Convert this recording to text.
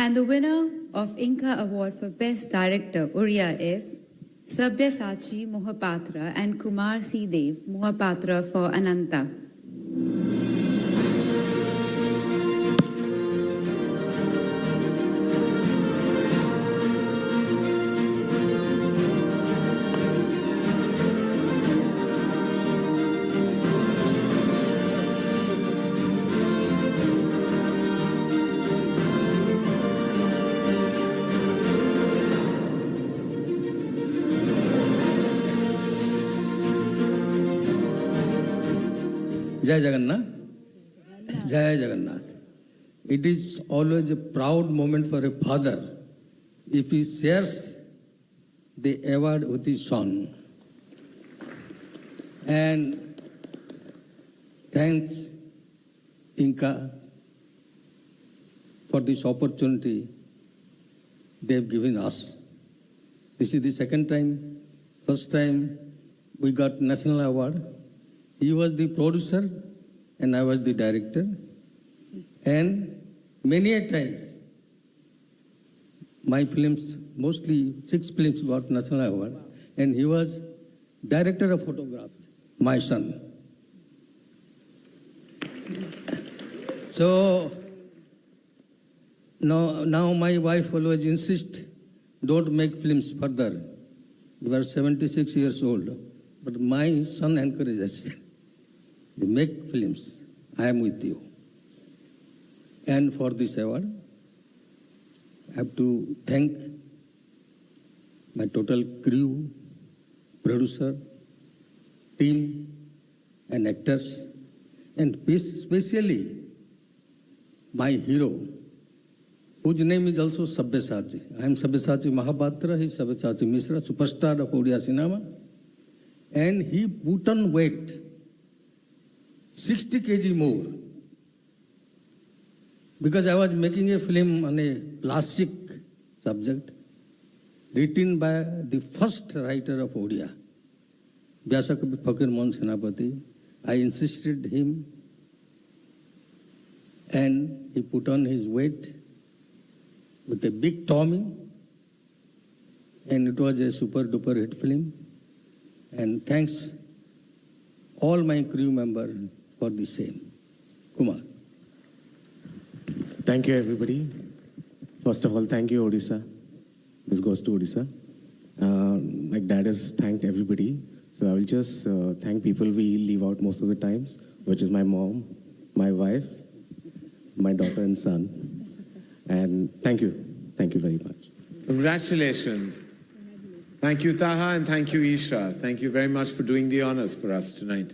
And the winner of Inca Award for Best Director, Uriya, is Sabyasachi Mohapatra and Kumar C. Dev Mohapatra for Ananta. Jai Jagannath. Jai Jagannath. It is always a proud moment for a father if he shares the award with his son. And thanks, Inca, for this opportunity they have given us. This is the second time. First time we got national award. He was the producer and I was the director. And many a times, my films, mostly 6 films got national award. And he was director of photographs, my son. So, now my wife always insists, don't make films further. You are 76 years old. But my son encourages. They make films. I am with you. And for this award, I have to thank my total crew, producer, team, and actors, and especially my hero, whose name is also Sabyasachi. I am Sabyasachi Mohapatra, he is Sabyasachi Mishra, superstar of Odia cinema. And he put on weight 60 kg more, because I was making a film on a classic subject written by the first writer of Odia, Vyasakavi Fakirmohan Senapati. I insisted him and he put on his weight with a big tummy, and it was a super duper hit film. And thanks all my crew members for the same. Kumar. Thank you, everybody. First of all, thank you, Odisha. This goes to Odisha. Like Dad has thanked everybody. So I will just thank people we leave out most of the times, which is my mom, my wife, my daughter and son. And thank you. Thank you very much. Congratulations. Thank you, Taha, and thank you, Isha. Thank you very much for doing the honors for us tonight.